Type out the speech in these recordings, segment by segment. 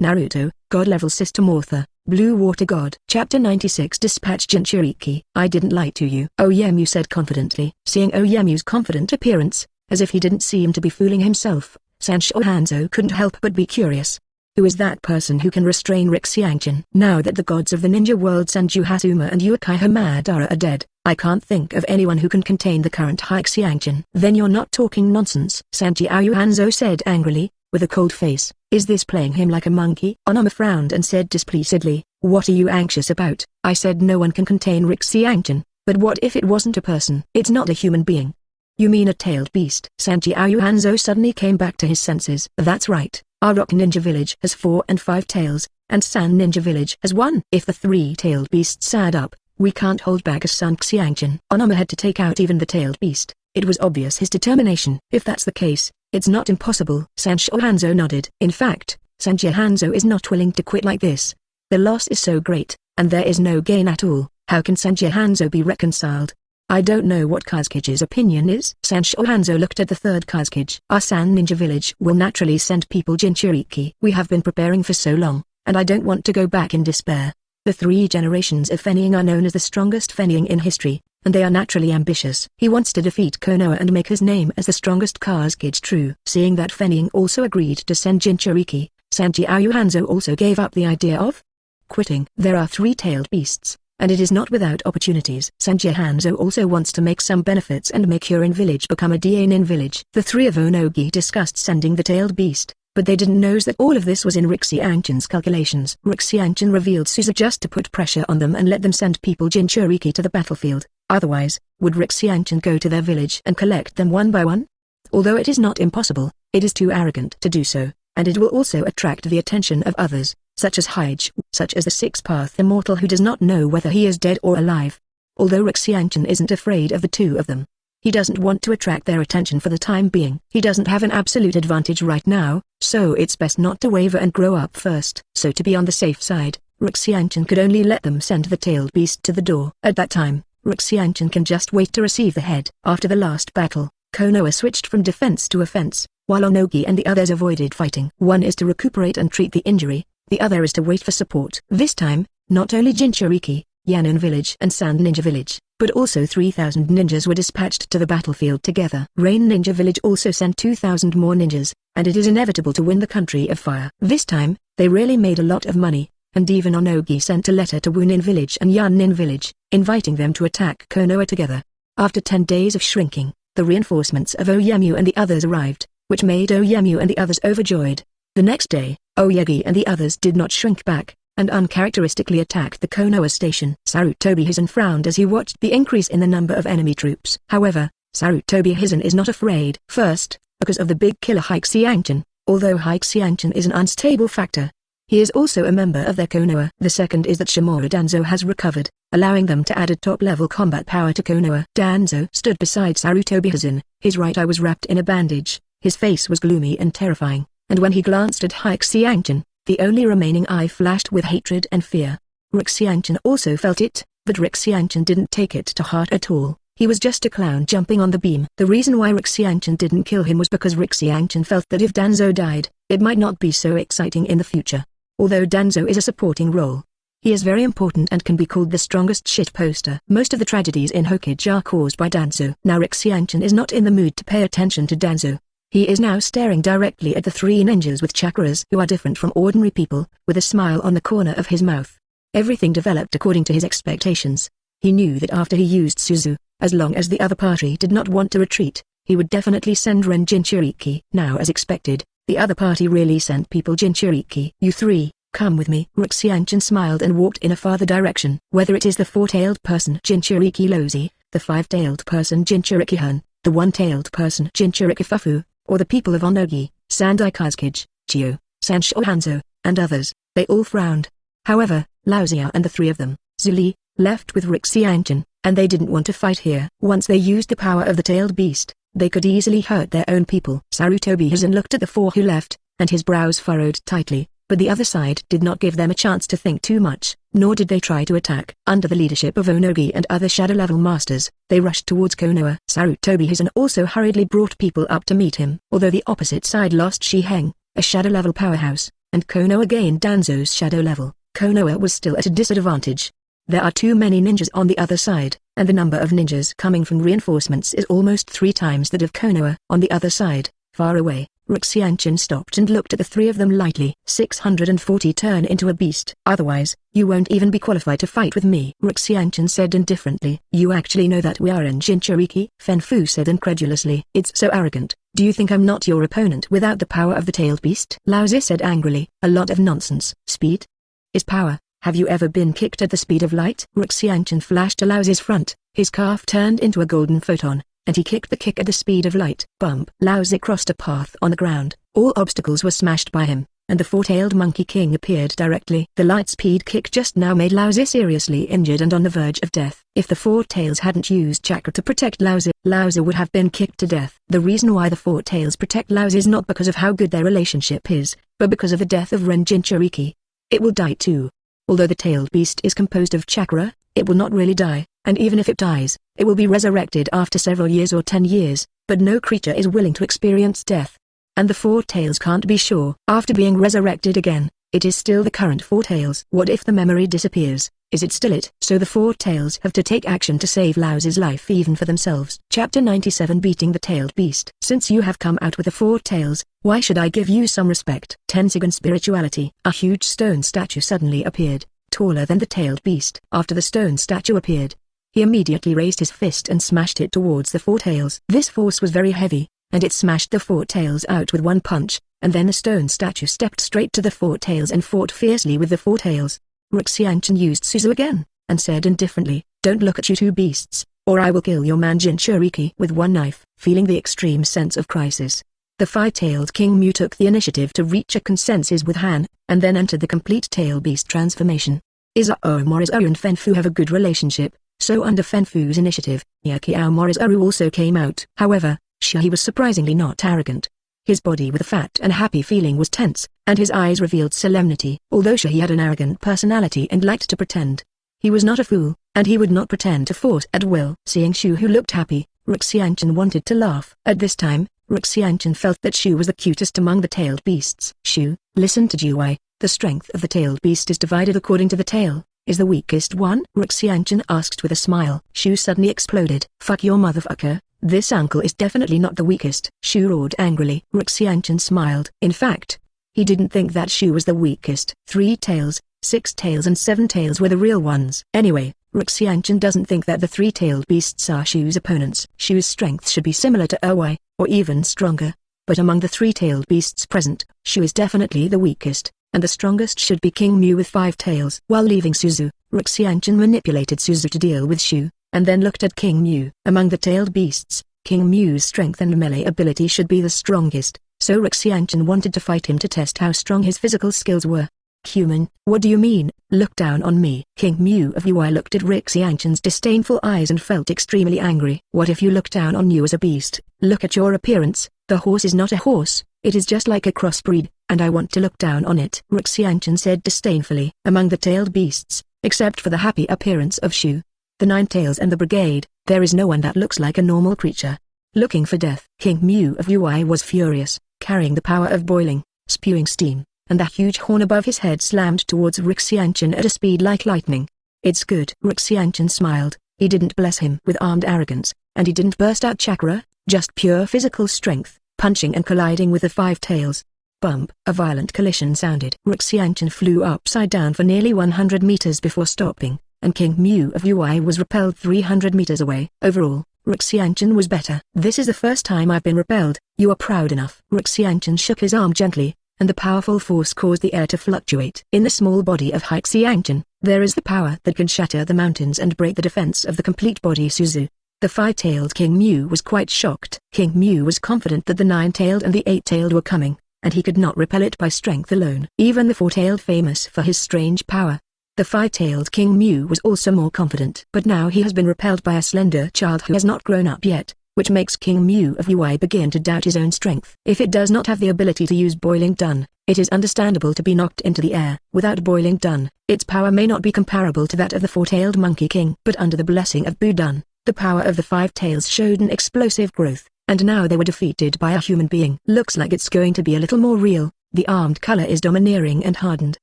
Naruto, God-level system author, Blue Water God. Chapter 96 Dispatch Jinchuriki. I didn't lie to you, Oyemu said confidently. Seeing Oyemu's confident appearance, as if he didn't seem to be fooling himself, Sanshou Hanzo couldn't help but be curious. Who is that person who can restrain Rick Xiangjin? Now that the gods of the ninja world Sanju Hasuma and Uchiha Madara are dead, I can't think of anyone who can contain the current High Xiangjin. Then you're not talking nonsense, Sanjiao Hanzo said angrily, with a cold face. Is this playing him like a monkey? Onoma frowned and said displeasedly, what are you anxious about? I said no one can contain Rick Xiangjin, but what if it wasn't a person? It's not a human being. You mean a tailed beast? Sanjiao Hanzo suddenly came back to his senses. That's right. Our Rock Ninja Village has 4 and 5 tails, and San Ninja Village has 1. If the 3-tailed beasts add up, we can't hold back a Sun Xiangjin. Onoma had to take out even the tailed beast. It was obvious his determination. If that's the case, it's not impossible. Sanshou Hanzo nodded. In fact, Sanjia Hanzo is not willing to quit like this. The loss is so great, and there is no gain at all. How can Sanjia Hanzo be reconciled? I don't know what Kazuki's opinion is. Sanshou Hanzo looked at the third Kazuki. Our San Ninja Village will naturally send people Jinchuriki. We have been preparing for so long, and I don't want to go back in despair. The 3 generations of Fenning are known as the strongest Fenning in history, and they are naturally ambitious. He wants to defeat Konoha and make his name as the strongest Kazuki true. Seeing that Fenning also agreed to send Jinchuriki, Sanjiao Hanzo also gave up the idea of quitting. There are 3-tailed beasts, and it is not without opportunities. Sanjia Hanzo also wants to make some benefits and make Hurin village become a Dainin village. The 3 of Onogi discussed sending the tailed beast, but they didn't know that all of this was in Rick Xiangjin's calculations. Rick Xiangjin revealed Suzu just to put pressure on them and let them send people Jinchuriki to the battlefield. Otherwise, would Rick Xiangjin go to their village and collect them one by one? Although it is not impossible, it is too arrogant to do so, and it will also attract the attention of others, such as Haij, such as the 6th immortal who does not know whether he is dead or alive. Although Rick Xiangjin isn't afraid of the 2 of them, he doesn't want to attract their attention for the time being. He doesn't have an absolute advantage right now, so it's best not to waver and grow up first. So to be on the safe side, Rick Xiangjin could only let them send the tailed beast to the door. At that time, Rick Xiangjin can just wait to receive the head. After the last battle, Konoha switched from defense to offense, while Onogi and the others avoided fighting. One is to recuperate and treat the injury, the other is to wait for support. This time, not only Jinchuriki, Yanin Village and Sand Ninja Village, but also 3,000 ninjas were dispatched to the battlefield together. Rain Ninja Village also sent 2,000 more ninjas, and it is inevitable to win the Country of Fire. This time, they really made a lot of money, and even Onogi sent a letter to Wunin Village and Yanin Village, inviting them to attack Konoha together. After 10 days of shrinking, the reinforcements of Oyemu and the others arrived, which made Oyemu and the others overjoyed. The next day, Oyegi and the others did not shrink back, and uncharacteristically attacked the Konoha station. Sarutobi Hizen frowned as he watched the increase in the number of enemy troops. However, Sarutobi Hizen is not afraid. First, because of the big killer High Xiangjin, although High Xiangjin is an unstable factor. He is also a member of their Konoha. The second is that Shimura Danzo has recovered, allowing them to add a top-level combat power to Konoha. Danzo stood beside Sarutobi Hizen, his right eye was wrapped in a bandage, his face was gloomy and terrifying, and when he glanced at High Xiangjin, the only remaining eye flashed with hatred and fear. Rick Xiangjin also felt it, but Rick Xiangjin didn't take it to heart at all. He was just a clown jumping on the beam. The reason why Rick Xiangjin didn't kill him was because Rick Xiangjin felt that if Danzo died, it might not be so exciting in the future. Although Danzo is a supporting role, he is very important and can be called the strongest shitposter. Most of the tragedies in Hokage are caused by Danzo. Now Rick Xiangjin is not in the mood to pay attention to Danzo. He is now staring directly at the 3 ninjas with chakras who are different from ordinary people, with a smile on the corner of his mouth. Everything developed according to his expectations. He knew that after he used Suzu, as long as the other party did not want to retreat, he would definitely send Ren Jinchuriki. Now as expected, the other party really sent people Jinchuriki. You 3, come with me. Rick Xiangjin smiled and walked in a farther direction. Whether it is the 4-tailed person Jinchuriki Lozi, the 5-tailed person Jinchuriki Hun, the 1-tailed person Jinchuriki Fufu, or the people of Onogi, Sandai Kazuki, Chio, Sanshou Hanzo, and others, they all frowned. However, Lao Xia and the 3 of them, Zuli, left with Rick Xiangjin, and they didn't want to fight here. Once they used the power of the tailed beast, they could easily hurt their own people. Sarutobi Hizen looked at the 4 who left, and his brows furrowed tightly, but the other side did not give them a chance to think too much, nor did they try to attack. Under the leadership of Onogi and other shadow-level masters, they rushed towards Konoha. Sarutobi Hizen also hurriedly brought people up to meet him. Although the opposite side lost Shiheng, a shadow-level powerhouse, and Konoha gained Danzo's shadow level. Konoha was still at a disadvantage. There are too many ninjas on the other side, and the number of ninjas coming from reinforcements is almost 3 times that of Konoha. On the other side, far away, Xianchen stopped and looked at the 3 of them lightly. 640 turn into a beast. Otherwise, you won't even be qualified to fight with me. Xianchen said indifferently. You actually know that we are in Jinchuriki? Fenfu said incredulously. It's so arrogant. Do you think I'm not your opponent without the power of the tailed beast? Laozi said angrily. A lot of nonsense. Speed is power. Have you ever been kicked at the speed of light? Xianchen flashed to Laozi's front. His calf turned into a golden photon, and he kicked the kick at the speed of light. Bump. Laozi crossed a path on the ground. All obstacles were smashed by him, and the 4-tailed Monkey King appeared directly. The light speed kick just now made Laozi seriously injured and on the verge of death. If the 4 tails hadn't used chakra to protect Laozi, Laozi would have been kicked to death. The reason why the 4 tails protect Laozi is not because of how good their relationship is, but because of the death of Ren Jinchuriki. It will die too. Although the tailed beast is composed of chakra, it will not really die, and even if it dies, it will be resurrected after several years or 10 years, but no creature is willing to experience death. And the 4 tails can't be sure. After being resurrected again, it is still the current 4 tails. What if the memory disappears? Is it still it? So the 4 tails have to take action to save Laozi's life even for themselves. Chapter 97 Beating the Tailed Beast. Since you have come out with the 4 tails, why should I give you some respect? Tenzing spirituality. A huge stone statue suddenly appeared, taller than the tailed beast. After the stone statue appeared, he immediately raised his fist and smashed it towards the 4 tails. This force was very heavy, and it smashed the 4 tails out with one punch, and then the stone statue stepped straight to the 4 tails and fought fiercely with the 4 tails. Xianchen used Suzu again, and said indifferently, don't look at you 2 beasts, or I will kill your man Jinchuriki with one knife. Feeling the extreme sense of crisis, the 5-tailed King Mu took the initiative to reach a consensus with Han, and then entered the complete tail beast transformation. Izao Morizaru and Fenfu have a good relationship, so under Fenfu's initiative, Yakiao Morizaru also came out. However, he was surprisingly not arrogant. His body with a fat and happy feeling was tense, and his eyes revealed solemnity. Although he had an arrogant personality and liked to pretend, he was not a fool, and he would not pretend to force at will. Seeing Shu who looked happy, Xianchen wanted to laugh. At this time, Xianchen felt that Shu was the cutest among the tailed beasts. Shu, listen to Juwai, the strength of the tailed beast is divided according to the tail. Is the weakest one? Xianchen asked with a smile. Shu suddenly exploded. Fuck your motherfucker. This uncle is definitely not the weakest. Shu roared angrily. Xianchen smiled. In fact, he didn't think that Shu was the weakest. 3 tails, 6 tails and 7 tails were the real ones. Anyway, Xianchen doesn't think that the 3-tailed beasts are Shu's opponents. Shu's strength should be similar to Owai, or even stronger. But among the 3-tailed beasts present, Shu is definitely the weakest, and the strongest should be King Mu with 5 tails. While leaving Suzu, Xianchen manipulated Suzu to deal with Shu, and then looked at King Mu. Among the tailed beasts, King Mu's strength and melee ability should be the strongest, so Xianchen wanted to fight him to test how strong his physical skills were. Human, what do you mean? Look down on me. King Mu of Ui looked at Xianchen's disdainful eyes and felt extremely angry. What if you look down on you as a beast? Look at your appearance. The horse is not a horse, it is just like a crossbreed, and I want to look down on it. Xianchen said disdainfully. Among the tailed beasts, except for the happy appearance of Shu, the 9 tails and the brigade, there is no one that looks like a normal creature. Looking for death. King Mu of Ui was furious, carrying the power of boiling, spewing steam, and the huge horn above his head slammed towards Xianchen at a speed like lightning. It's good. Xianchen smiled. He didn't bless him with armed arrogance, and he didn't burst out chakra, just pure physical strength, punching and colliding with the 5 tails. Bump. A violent collision sounded. Xianchen flew upside down for nearly 100 meters before stopping, and King Mu of Ui was repelled 300 meters away. Overall, Xianchen was better. This is the first time I've been repelled. You are proud enough. Xianchen shook his arm gently, and the powerful force caused the air to fluctuate. In the small body of Xianchen, there is the power that can shatter the mountains and break the defense of the complete body Suzu. The 5-tailed King Mu was quite shocked. King Mu was confident that the 9-tailed and the 8-tailed were coming, and he could not repel it by strength alone. Even the 4-tailed, famous for his strange power, the 5-tailed King Mu was also more confident. But now he has been repelled by a slender child who has not grown up yet, which makes King Mu of Ui begin to doubt his own strength. If it does not have the ability to use Boiling Dun, it is understandable to be knocked into the air. Without Boiling Dun, its power may not be comparable to that of the 4-tailed Monkey King. But under the blessing of Budun, the power of the 5 tails showed an explosive growth, and now they were defeated by a human being. Looks like it's going to be a little more real. The armed color is domineering and hardened.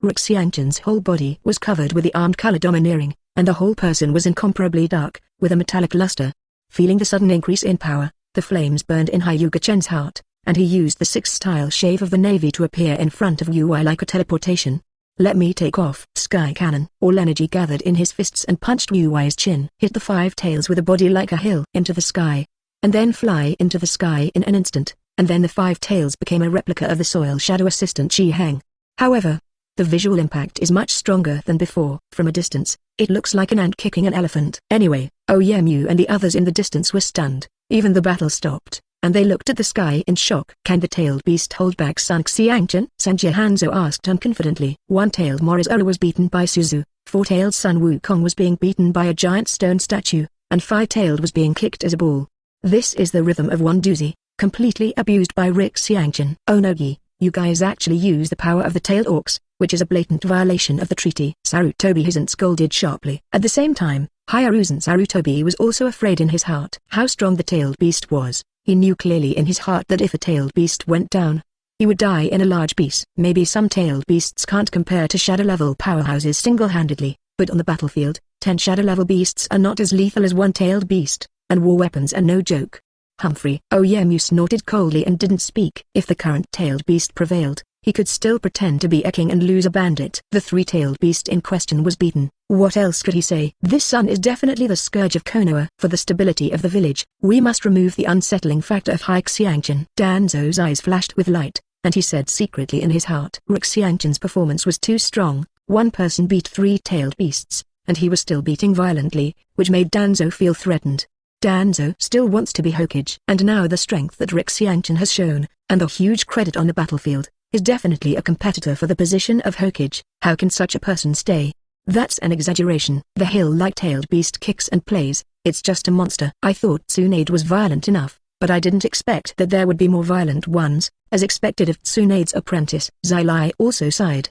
Xianchen's whole body was covered with the armed color domineering, and the whole person was incomparably dark, with a metallic luster. Feeling the sudden increase in power, the flames burned in Hyuga Chen's heart, and he used the six-style shave of the navy to appear in front of Ui like a teleportation. Let me take off. Sky cannon. All energy gathered in his fists and punched Ui's chin. Hit the five tails with a body like a hill into the sky, and then fly into the sky in an instant, and then the five tails became a replica of the soil shadow assistant Chi Heng. However, the visual impact is much stronger than before. From a distance, it looks like an ant kicking an elephant. Anyway, Oyemu and the others in the distance were stunned. Even the battle stopped, and they looked at the sky in shock. Can the tailed beast hold back Sun Xiangchen? Sanjie Hanzo asked unconfidently. One-tailed Morizola was beaten by Suzu, four-tailed Sun Wukong was being beaten by a giant stone statue, and five-tailed was being kicked as a ball. This is the rhythm of one doozy, completely abused by Xiangchen. Onogi, you guys actually use the power of the tailed orcs, which is a blatant violation of the treaty. Sarutobi hasn't scolded sharply. At the same time, Hiruzen Sarutobi was also afraid in his heart. How strong the tailed beast was, he knew clearly in his heart that if a tailed beast went down, he would die in a large piece. Maybe some tailed beasts can't compare to shadow-level powerhouses single-handedly, but on the battlefield, 10 shadow-level beasts are not as lethal as one tailed beast, and war weapons are no joke. Humphrey. Oyemu snorted coldly and didn't speak. If the current tailed beast prevailed, he could still pretend to be a king and lose a bandit. The three-tailed beast in question was beaten. What else could he say? This sun is definitely the scourge of Konoha. For the stability of the village, we must remove the unsettling factor of Xiangchen. Danzo's eyes flashed with light, and he said secretly in his heart. Xiangchen's performance was too strong. One person beat three-tailed beasts, and he was still beating violently, which made Danzo feel threatened. Danzo still wants to be Hokage. And now the strength that Xiangchen has shown, and the huge credit on the battlefield, is definitely a competitor for the position of Hokage. How can such a person stay? That's an exaggeration. The hill-like tailed beast kicks and plays, it's just a monster. I thought Tsunade was violent enough, but I didn't expect that there would be more violent ones, as expected of Tsunade's apprentice. Zai also sighed.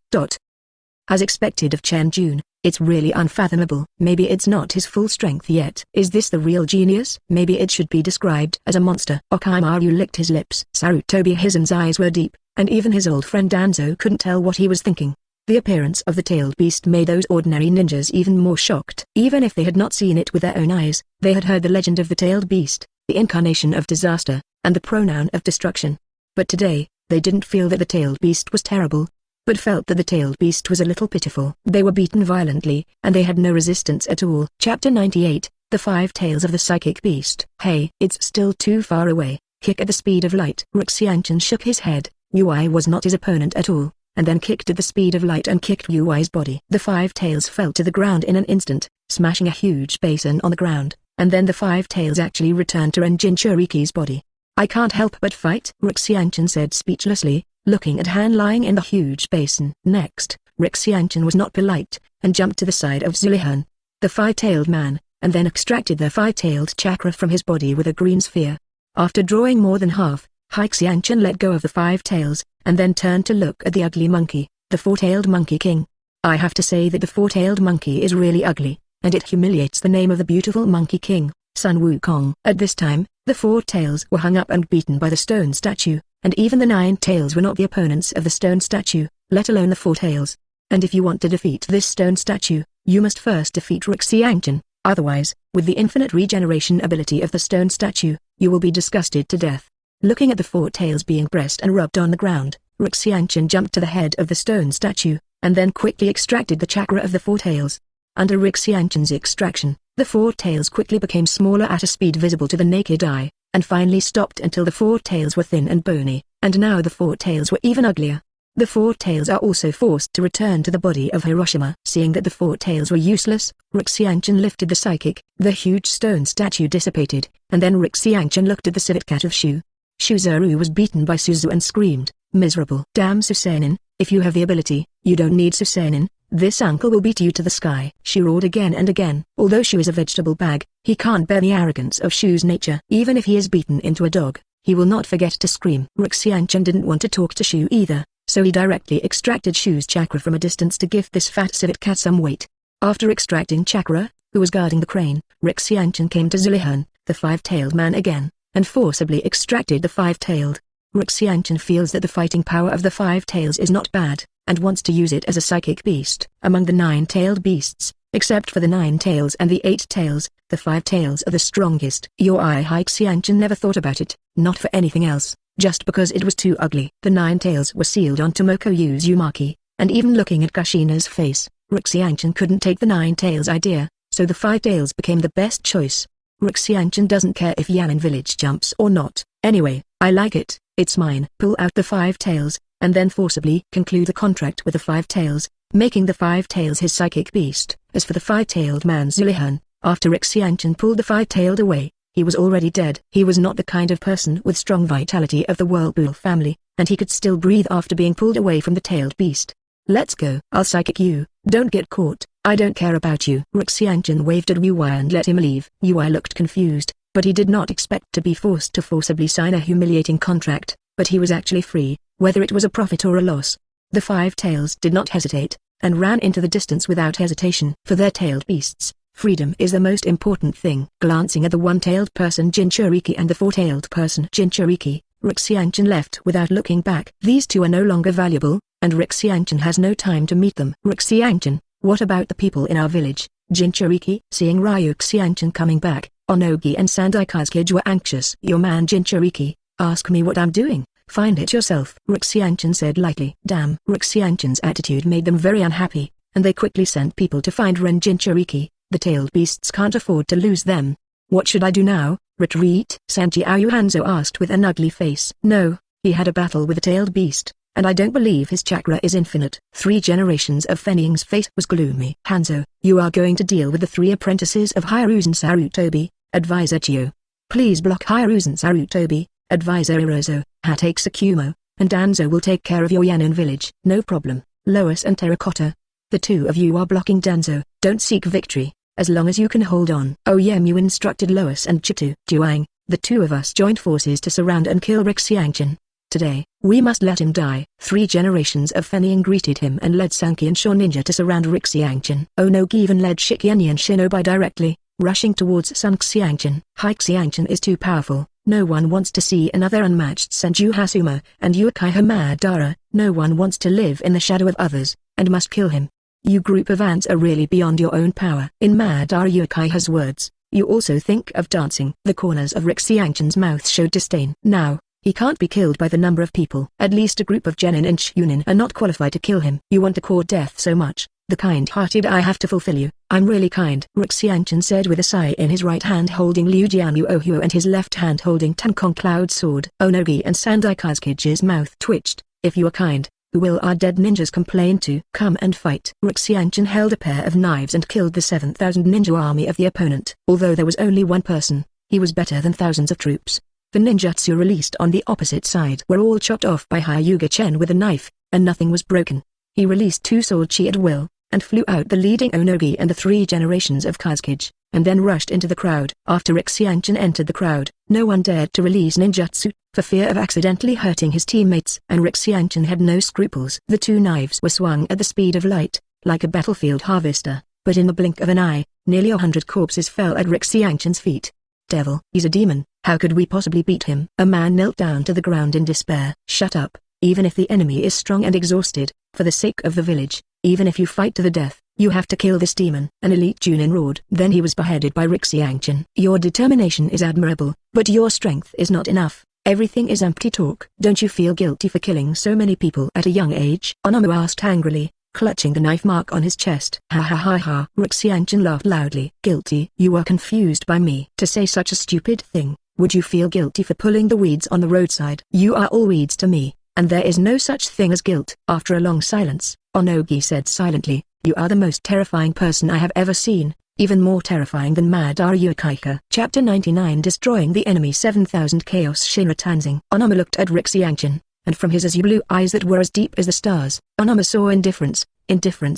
As expected of Chen Jun, it's really unfathomable. Maybe it's not his full strength yet. Is this the real genius? Maybe it should be described as a monster. Okimaru licked his lips. Sarutobi Hizen's eyes were deep, and even his old friend Danzo couldn't tell what he was thinking. The appearance of the tailed beast made those ordinary ninjas even more shocked. Even if they had not seen it with their own eyes, they had heard the legend of the tailed beast, the incarnation of disaster, and the pronoun of destruction. But today, they didn't feel that the tailed beast was terrible, but felt that the tailed beast was a little pitiful. They were beaten violently, and they had no resistance at all. Chapter 98, The Five Tails of the Psychic Beast. Hey, it's still too far away. Kick at the speed of light. Xiangchen shook his head. Ui was not his opponent at all, and then kicked at the speed of light and kicked Ui's body. The five tails fell to the ground in an instant, smashing a huge basin on the ground, and then the five tails actually returned to Jinchuriki's body. I can't help but fight, Xiangchen said speechlessly, looking at Han lying in the huge basin. Next, Xiangchen was not polite, and jumped to the side of Zulihan, the five-tailed man, and then extracted the five-tailed chakra from his body with a green sphere. After drawing more than half, Xiangchen let go of the five tails, and then turned to look at the ugly monkey, the four-tailed monkey king. I have to say that the four-tailed monkey is really ugly, and it humiliates the name of the beautiful monkey king, Sun Wukong. At this time, the four tails were hung up and beaten by the stone statue, and even the 9 tails were not the opponents of the stone statue, let alone the 4 tails. And if you want to defeat this stone statue, you must first defeat Xiangchen, otherwise, with the infinite regeneration ability of the stone statue, you will be disgusted to death. Looking at the 4 tails being pressed and rubbed on the ground, Xiangchen jumped to the head of the stone statue, and then quickly extracted the chakra of the 4 tails. Under Xiangchen's extraction, the 4 tails quickly became smaller at a speed visible to the naked eye, and finally stopped until the 4 tails were thin and bony, and now the 4 tails were even uglier. The 4 tails are also forced to return to the body of Hiroshima. Seeing that the 4 tails were useless, Xiangchen lifted the psychic, the huge stone statue dissipated, and then Xiangchen looked at the civet cat of Shu. Shuzuru was beaten by Suzu and screamed, "Miserable! Damn Susanin, if you have the ability, you don't need Susanin. This uncle will beat you to the sky." She roared again and again. Although Shu is a vegetable bag, he can't bear the arrogance of Shu's nature. Even if he is beaten into a dog, he will not forget to scream. Xiangchen didn't want to talk to Shu either, so he directly extracted Shu's chakra from a distance to give this fat civet cat some weight. After extracting chakra, who was guarding the crane, Xiangchen came to Zulihan, the 5-tailed man again, and forcibly extracted the 5-tailed Xianchen feels that the fighting power of the five tails is not bad, and wants to use it as a psychic beast. Among the nine-tailed beasts, except for the nine tails and the eight tails, the five tails are the strongest. Your eye Xianchen never thought about it, not for anything else, just because it was too ugly. The nine tails were sealed on Tomoko Uzumaki, and even looking at Kushina's face, Xianchen couldn't take the nine tails idea, so the five tails became the best choice. Xianchen doesn't care if Yanin village jumps or not. Anyway, I like it, it's mine. Pull out the five tails, and then forcibly conclude a contract with the five tails, making the five tails his psychic beast. As for the five-tailed man Zulihan, after Xianchen pulled the five-tailed away, he was already dead. He was not the kind of person with strong vitality of the Whirlpool family, and he could still breathe after being pulled away from the tailed beast. Let's go. I'll psychic you, don't get caught, I don't care about you. Xianchen waved at Yui and let him leave. Yui looked confused, but he did not expect to be forced to forcibly sign a humiliating contract, but he was actually free, whether it was a profit or a loss. The five tails did not hesitate, and ran into the distance without hesitation. For their tailed beasts, freedom is the most important thing. Glancing at the one-tailed person Jinchuriki and the four-tailed person Jinchuriki, Xianchen left without looking back. These two are no longer valuable, and Xianchen has no time to meet them. Xianchen, what about the people in our village? Jinchuriki, seeing Xianchen coming back, Onogi and Sandai Kazkage were anxious. Your man Jinchuriki, ask me what I'm doing, find it yourself. Xianchen said lightly. Damn. Xianchen's attitude made them very unhappy, and they quickly sent people to find Ren Jinchuriki. The tailed beasts can't afford to lose them. What should I do now? Retreat? Sanjiao Hanzo asked with an ugly face. No, he had a battle with a tailed beast, and I don't believe his chakra is infinite. 3 generations of Fening's fate was gloomy. Hanzo, you are going to deal with the 3 apprentices of Hiruzen Sarutobi, advisor Chio. Please block Hiruzen Sarutobi, advisor Irozo, Hatake Tsukumo, and Danzo will take care of your Yanin village. No problem, Lois and Terracotta. The two of you are blocking Danzo. Don't seek victory, as long as you can hold on. Oyemu instructed Lois and Chitu. Juang, the two of us joined forces to surround and kill Xianchen. Today, we must let him die. 3 generations of Fenying greeted him and led Sanki and Shaw Ninja to surround Xianchen. Onogi even led Shikiani and Shinobi directly, rushing towards Sun Xianchen. Xianchen is too powerful. No one wants to see another unmatched Senju Hasuma and Uchiha Madara. No one wants to live in the shadow of others, and must kill him. You group of ants are really beyond your own power. In Madara Uchiha's words, you also think of dancing. The corners of Xianchen's mouth showed disdain. Now, he can't be killed by the number of people. At least a group of Genin and Chunin are not qualified to kill him. You want to court death so much, the kind-hearted I have to fulfill you. I'm really kind. Xianchen said with a sigh, in his right hand holding Liu Jianyu Ohuo and his left hand holding Tankong Cloud Sword. Onogi and Sandai Kazuki's mouth twitched. If you are kind, who will our dead ninjas complain to? Come and fight. Xianchen held a pair of knives and killed the 7,000 ninja army of the opponent. Although there was only one person, he was better than thousands of troops. The ninjutsu released on the opposite side were all chopped off by Hyuga Chen with a knife, and nothing was broken. He released 2 sword chi at will, and flew out the leading Onogi and the 3 generations of Kazukage, and then rushed into the crowd. After Xianchen entered the crowd, no one dared to release ninjutsu, for fear of accidentally hurting his teammates, and Xianchen had no scruples. The 2 knives were swung at the speed of light, like a battlefield harvester, but in the blink of an eye, nearly 100 corpses fell at Xianchen's feet. Devil, he's a demon, how could we possibly beat him? A man knelt down to the ground in despair. Shut up, even if the enemy is strong and exhausted, for the sake of the village, even if you fight to the death, you have to kill this demon. An elite Junin roared. Then he was beheaded by Xianchen. Your determination is admirable, but your strength is not enough. Everything is empty talk. Don't you feel guilty for killing so many people at a young age? Onomu asked angrily, clutching the knife mark on his chest. Ha ha ha ha. Xianchen laughed loudly. Guilty? You are confused by me to say such a stupid thing. Would you feel guilty for pulling the weeds on the roadside? You are all weeds to me, and there is no such thing as guilt. After a long silence, Onogi said silently, you are the most terrifying person I have ever seen, even more terrifying than Madara Uchiha. Chapter 99 Destroying the Enemy 7000 Chaos Shinra Tianzheng. Onomu looked at Xianchen, and from his azure blue eyes that were as deep as the stars, Onomu saw indifference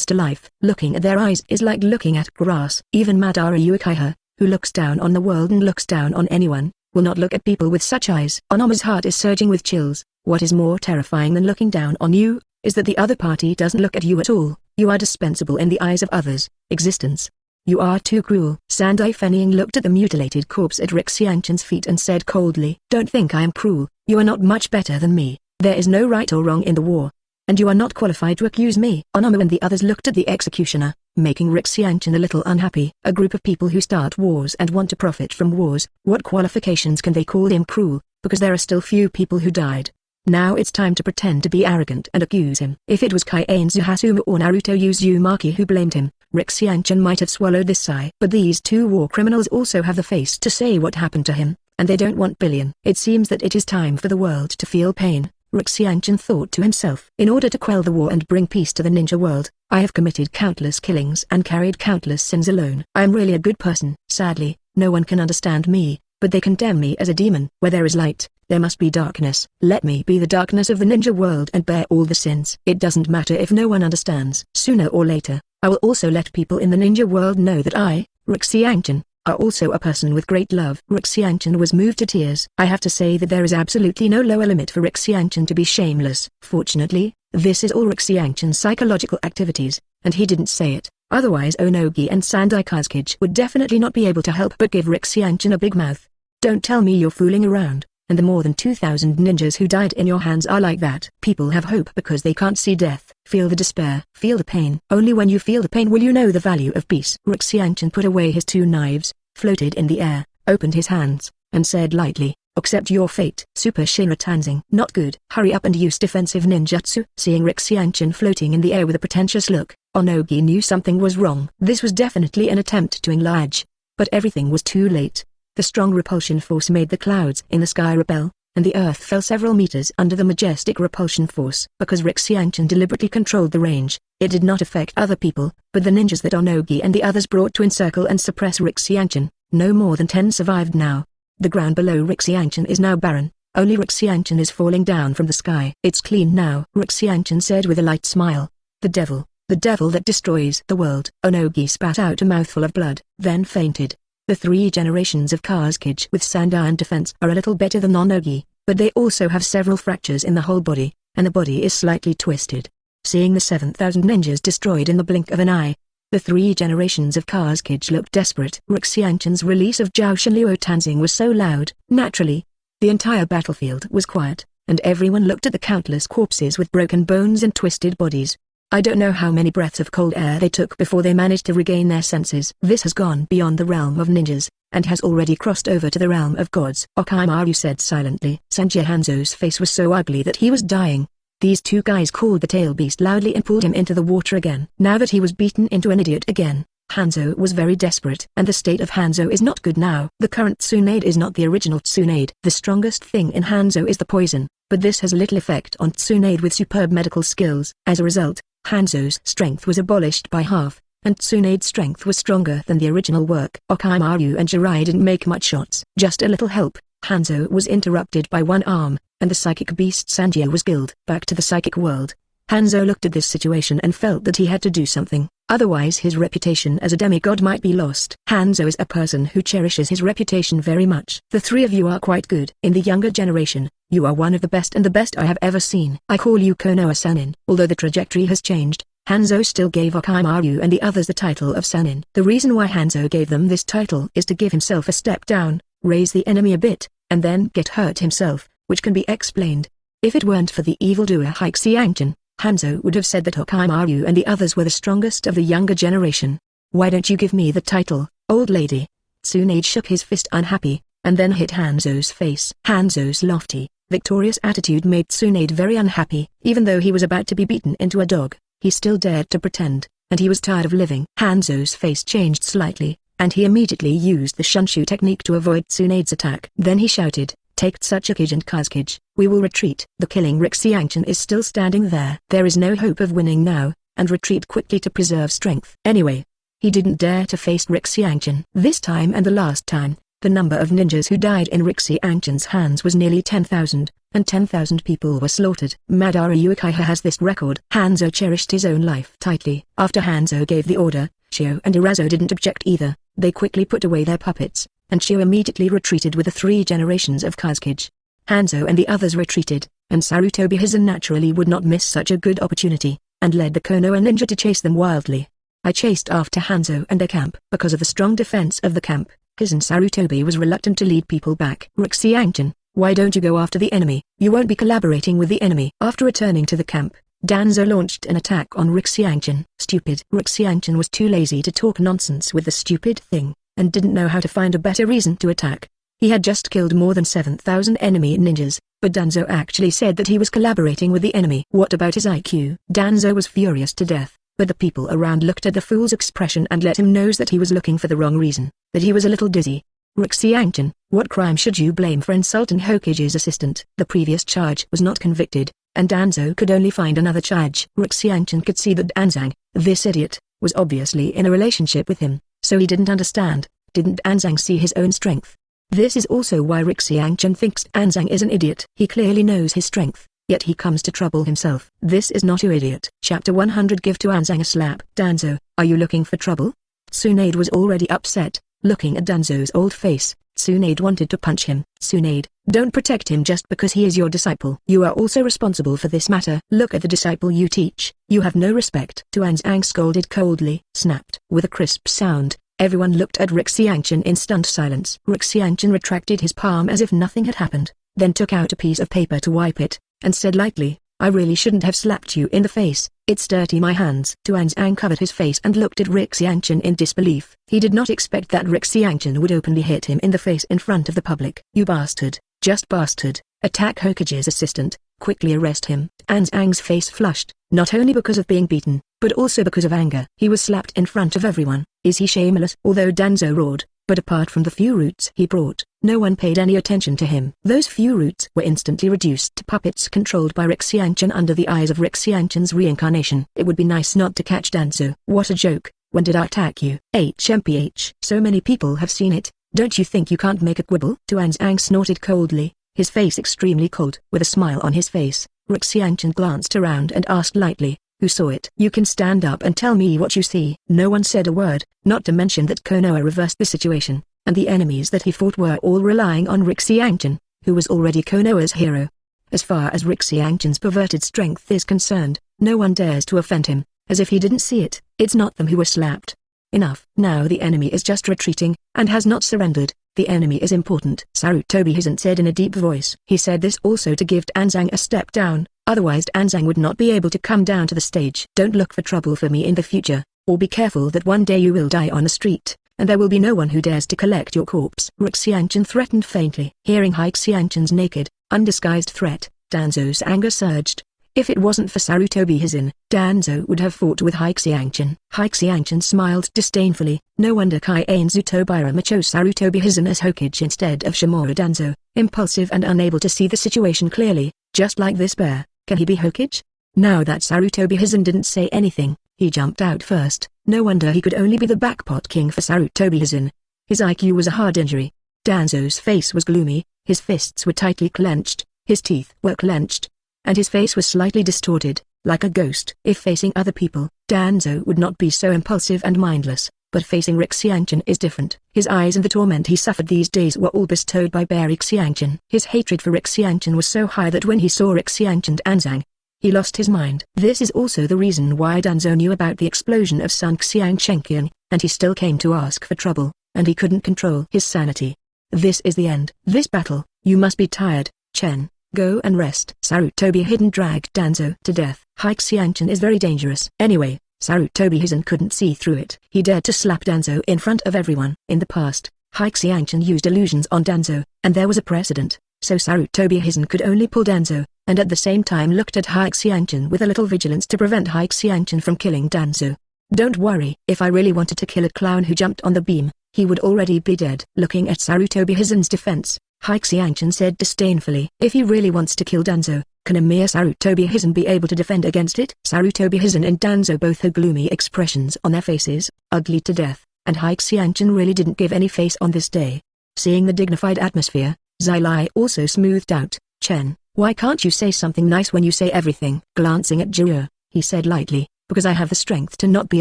to life. Looking at their eyes is like looking at grass. Even Madara Uchiha, who looks down on the world and looks down on anyone, will not look at people with such eyes. Onomu's heart is surging with chills. What is more terrifying than looking down on you, is that the other party doesn't look at you at all. You are dispensable in the eyes of others. Existence. You are too cruel. Sandai Fenying looked at the mutilated corpse at Rick Xianchen's feet and said coldly, Don't think I am cruel. You are not much better than me. There is no right or wrong in the war. And you are not qualified to accuse me. Onomu and the others looked at the executioner, making Rick Xianchen a little unhappy. A group of people who start wars and want to profit from wars, what qualifications can they call him cruel, because there are still few people who died. Now it's time to pretend to be arrogant and accuse him. If it was Kaienzu Hasuma or Naruto Uzumaki who blamed him, Rick Xianchen might have swallowed this sigh. But these two war criminals also have the face to say what happened to him, and they don't want billion. It seems that it is time for the world to feel pain, Rick Xianchen thought to himself. In order to quell the war and bring peace to the ninja world, I have committed countless killings and carried countless sins alone. I am really a good person. Sadly, no one can understand me, but they condemn me as a demon. Where there is light, there must be darkness. Let me be the darkness of the ninja world and bear all the sins. It doesn't matter if no one understands. Sooner or later, I will also let people in the ninja world know that I, Rick Xianchen, are also a person with great love. Rick Xianchen was moved to tears. I have to say that there is absolutely no lower limit for Rick Xianchen to be shameless. Fortunately, this is all Rick Xianchen's psychological activities, and he didn't say it. Otherwise Onogi and Sandai Kazekage would definitely not be able to help but give Rick Xianchen a big mouth. Don't tell me you're fooling around, and the more than 2,000 ninjas who died in your hands are like that. People have hope because they can't see death. Feel the despair. Feel the pain. Only when you feel the pain will you know the value of peace. Rick Xianchen put away his two knives, floated in the air, opened his hands, and said lightly, Accept your fate. Super Shinra Tianzheng. Not good. Hurry up and use defensive ninjutsu. Seeing Rick Xianchen floating in the air with a pretentious look, Onogi knew something was wrong. This was definitely an attempt to enlarge. But everything was too late. The strong repulsion force made the clouds in the sky repel, and the earth fell several meters under the majestic repulsion force. Because Rick Xianchen deliberately controlled the range, it did not affect other people, but the ninjas that Onogi and the others brought to encircle and suppress Rick Xianchen. No more than 10 survived now. The ground below Rick Xianchen is now barren. Only Rick Xianchen is falling down from the sky. It's clean now, Rick Xianchen said with a light smile. The devil that destroys the world. Onogi spat out a mouthful of blood, then fainted. The 3 generations of Kazekage with Sandai and defense are a little better than Onogi, but they also have several fractures in the whole body, and the body is slightly twisted. Seeing the 7,000 ninjas destroyed in the blink of an eye, the 3 generations of Kazekage looked desperate. Rick Xianchen's release of Jiao Shenluo Tanzing was so loud, naturally. The entire battlefield was quiet, and everyone looked at the countless corpses with broken bones and twisted bodies. I don't know how many breaths of cold air they took before they managed to regain their senses. This has gone beyond the realm of ninjas, and has already crossed over to the realm of gods. Okaimaru said silently. Sanjie Hanzo's face was so ugly that he was dying. These 2 guys called the tail beast loudly and pulled him into the water again. Now that he was beaten into an idiot again, Hanzo was very desperate. And the state of Hanzo is not good now. The current Tsunade is not the original Tsunade. The strongest thing in Hanzo is the poison, but this has little effect on Tsunade with superb medical skills. As a result, Hanzo's strength was abolished by half, and Tsunade's strength was stronger than the original work. Okaimaru and Jirai didn't make much shots. Just a little help. Hanzo was interrupted by one arm, and the psychic beast Sanjie was killed. Back to the psychic world. Hanzo looked at this situation and felt that he had to do something, otherwise his reputation as a demigod might be lost. Hanzo is a person who cherishes his reputation very much. The 3 of you are quite good. In the younger generation, you are one of the best and the best I have ever seen. I call you Konoha Sanin. Although the trajectory has changed, Hanzo still gave Okaimaru and the others the title of Sanin. The reason why Hanzo gave them this title is to give himself a step down, raise the enemy a bit, and then get hurt himself, which can be explained. If it weren't for the evildoer Hike Xianchen, Hanzo would have said that Okaimaru and the others were the strongest of the younger generation. Why don't you give me the title, old lady? Tsunade shook his fist unhappy, and then hit Hanzo's face. Hanzo's lofty, victorious attitude made Tsunade very unhappy. Even though he was about to be beaten into a dog, he still dared to pretend, and he was tired of living. Hanzo's face changed slightly, and he immediately used the Shunshu technique to avoid Tsunade's attack. Then he shouted, Take Tsuchikage and Kazekage, we will retreat. The killing Rick Xianchen is still standing there. There is no hope of winning now, and retreat quickly to preserve strength. Anyway, he didn't dare to face Rick Xianchen. This time and the last time, the number of ninjas who died in Rick Xianchen's hands was nearly 10,000, and 10,000 people were slaughtered. Madara Uchiha has this record. Hanzo cherished his own life tightly. After Hanzo gave the order, Shio and Irazo didn't object either. They quickly put away their puppets, and Shio immediately retreated with the 3 generations of Kazekage. Hanzo and the others retreated, and Sarutobi Hizen naturally would not miss such a good opportunity, and led the Konoha ninja to chase them wildly. I chased after Hanzo and their camp. Because of the strong defense of the camp, Hizen Sarutobi was reluctant to lead people back. Rixiangchen, why don't you go after the enemy? You won't be collaborating with the enemy. After returning to the camp, Danzo launched an attack on Rixiangchen. Stupid. Rixiangchen was too lazy to talk nonsense with the stupid thing, and didn't know how to find a better reason to attack. He had just killed more than 7,000 enemy ninjas, but Danzo actually said that he was collaborating with the enemy. What about his IQ? Danzo was furious to death, but the people around looked at the fool's expression and let him know that he was looking for the wrong reason, that he was a little dizzy. Rixiangchen, what crime should you blame for insulting Hokage's assistant? The previous charge was not convicted, and Danzo could only find another charge. Rixiangchen could see that Anzang, this idiot, was obviously in a relationship with him, so he didn't understand. Didn't Anzang see his own strength? This is also why Rixiangchen thinks Anzang is an idiot. He clearly knows his strength, yet he comes to trouble himself. This is not an idiot. Chapter 100. Give Tuanzang a slap. Danzo, are you looking for trouble? Tsunade was already upset. Looking at Danzo's old face, Tsunade wanted to punch him. Tsunade, don't protect him just because he is your disciple. You are also responsible for this matter. Look at the disciple you teach. You have no respect. Tuanzang scolded coldly, snapped. With a crisp sound, everyone looked at Rixiangchen in stunned silence. Rixiangchen retracted his palm as if nothing had happened, then took out a piece of paper to wipe it, and said lightly, I really shouldn't have slapped you in the face. It's dirty my hands. Tuanzang covered his face and looked at Rixiangchen in disbelief. He did not expect that Rixiangchen would openly hit him in the face in front of the public. You bastard, just bastard, attack Hokage's assistant, quickly arrest him. Anzang's face flushed, not only because of being beaten, but also because of anger. He was slapped in front of everyone. Is he shameless? Although Danzo roared, but apart from the few roots he brought, no one paid any attention to him. Those few roots were instantly reduced to puppets controlled by Rixiangchen under the eyes of Rixiangchen's reincarnation. It would be nice not to catch Danzo. What a joke. When did I attack you? HMPH. So many people have seen it. Don't you think you can't make a quibble? Tuanzang snorted coldly, his face extremely cold. With a smile on his face, Rixiangchen glanced around and asked lightly, who saw it? You can stand up and tell me what you see. No one said a word, not to mention that Konoha reversed the situation, and the enemies that he fought were all relying on Rixiangchen, who was already Konoha's hero. As far as Rixiangchen's perverted strength is concerned, no one dares to offend him, as if he didn't see it. It's not them who were slapped. Enough. Now the enemy is just retreating, and has not surrendered. The enemy is important. Sarutobi Hizen said in a deep voice. He said this also to give Anzang a step down, otherwise Anzang would not be able to come down to the stage. Don't look for trouble for me in the future, or be careful that one day you will die on the street, and there will be no one who dares to collect your corpse. Rixiangchen threatened faintly. Hearing Rixiangchen's naked, undisguised threat, Danzo's anger surged. If it wasn't for Sarutobi Hizen, Danzo would have fought with Rixiangchen. Rixiangchen smiled disdainfully. No wonder Kaienzu Tobirama chose Sarutobi Hizen as Hokage instead of Shimura Danzo, impulsive and unable to see the situation clearly, just like this bear. Can he be Hokage? Now that Sarutobi Hizen didn't say anything, he jumped out first. No wonder he could only be the backpot king for Sarutobi Hizen. His IQ was a hard injury. Danzo's face was gloomy, his fists were tightly clenched, his teeth were clenched, and his face was slightly distorted, like a ghost. If facing other people, Danzo would not be so impulsive and mindless, but facing Rixiangchen is different. His eyes and the torment he suffered these days were all bestowed by Rixiangchen. His hatred for Rixiangchen was so high that when he saw Rixiangchen and Anzang, he lost his mind. This is also the reason why Danzo knew about the explosion of Sun Xiangchenqian, and he still came to ask for trouble, and he couldn't control his sanity. This is the end. This battle, you must be tired, Chen. Go and rest. Sarutobi Hizen dragged Danzo to death. Rixiangchen is very dangerous. Anyway, Sarutobi Hizen couldn't see through it. He dared to slap Danzo in front of everyone. In the past, Rixiangchen used illusions on Danzo, and there was a precedent, so Sarutobi Hizen could only pull Danzo, and at the same time looked at Rixiangchen with a little vigilance to prevent Rixiangchen from killing Danzo. Don't worry. If I really wanted to kill a clown who jumped on the beam, he would already be dead. Looking at Sarutobi Hizen's defense, Rixiangchen said disdainfully, if he really wants to kill Danzo, can a mere Sarutobi Hizen be able to defend against it? Sarutobi Hizen and Danzo both had gloomy expressions on their faces, ugly to death, and Rixiangchen really didn't give any face on this day. Seeing the dignified atmosphere, Zilai also smoothed out. Chen, why can't you say something nice when you say everything? Glancing at Jiraiya, he said lightly, because I have the strength to not be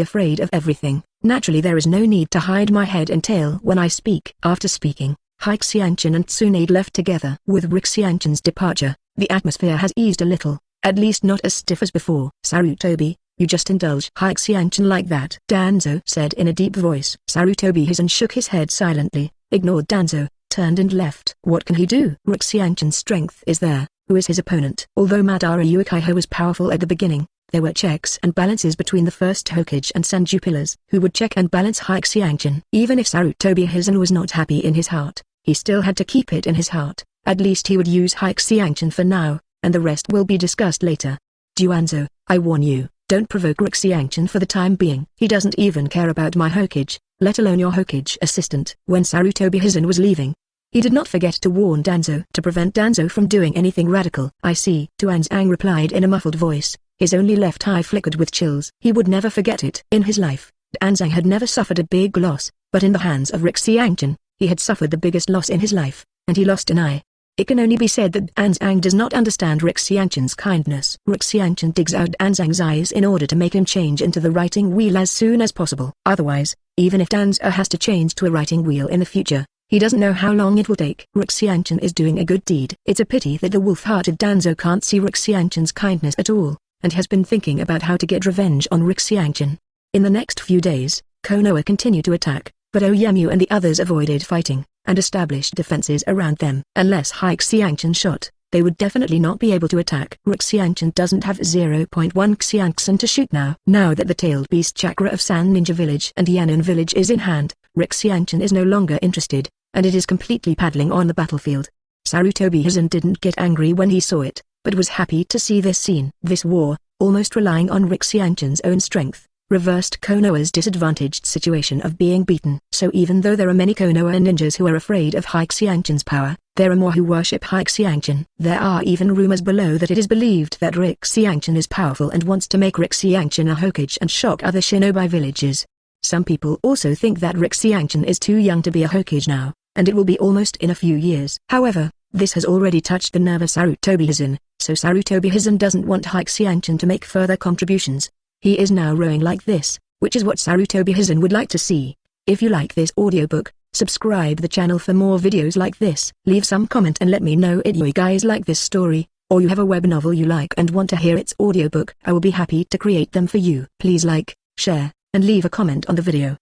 afraid of everything. Naturally there is no need to hide my head and tail when I speak. After speaking, Rixiangchen and Tsunade left together. With Rixiangchen's departure, the atmosphere has eased a little, at least not as stiff as before. Sarutobi, You just indulge Haixianchen like that. Danzo said in a deep voice. Sarutobi Hizen shook his head silently, ignored Danzo, turned and left. What can he do? Haixianchen's strength is there. Who is his opponent? Although Madara Uchiha was powerful at the beginning, there were checks and balances between the first Hokage and Sanju pillars. Who would check and balance Haixianchen? Even if Sarutobi Hizen was not happy in his heart, he still had to keep it in his heart. At least he would use Haixianchen for now, and the rest will be discussed later. Duanzo, I warn you, don't provoke Haixianchen for the time being. He doesn't even care about my Hokage, let alone your Hokage assistant. When Sarutobi Hizen was leaving, he did not forget to warn Danzo to prevent Danzo from doing anything radical. I see, Tuanzang replied in a muffled voice, his only left eye flickered with chills. He would never forget it. In his life, Tuanzang had never suffered a big loss, but in the hands of Haixianchen, he had suffered the biggest loss in his life, and he lost an eye. It can only be said that Tuanzang does not understand Haixianchen's kindness. Haixianchen digs out Tuanzang's eyes in order to make him change into the writing wheel as soon as possible. Otherwise, even if Danzo has to change to a writing wheel in the future, he doesn't know how long it will take. Haixianchen is doing a good deed. It's a pity that the wolf-hearted Danzo can't see Haixianchen's kindness at all, and has been thinking about how to get revenge on Haixianchen. In the next few days, Konoha continued to attack, but Oyemu and the others avoided fighting, and established defenses around them. Unless Haixianchen shot, they would definitely not be able to attack. Haixianchen doesn't have 0.1 Xianxin to shoot now. Now that the tailed beast chakra of San Ninja Village and Yanin Village is in hand, Haixianchen is no longer interested, and it is completely paddling on the battlefield. Sarutobi Hizen didn't get angry when he saw it, but was happy to see this scene. This war, almost relying on Haixianchen's own strength, reversed Konoha's disadvantaged situation of being beaten. So even though there are many Konoha ninjas who are afraid of Haixianchen's power, there are more who worship Haixianchen. There are even rumors below that it is believed that Haixianchen is powerful and wants to make Haixianchen a Hokage and shock other shinobi villages. Some people also think that Haixianchen is too young to be a Hokage now, and it will be almost in a few years. However, this has already touched the nerve of Sarutobi Hizen, so Sarutobi Hizen doesn't want Haixianchen to make further contributions. He is now rowing like this, which is what Sarutobi Hizen would like to see. If you like this audiobook, subscribe the channel for more videos like this. Leave some comment and let me know if you guys like this story, or you have a web novel you like and want to hear its audiobook. I will be happy to create them for you. Please like, share, and leave a comment on the video.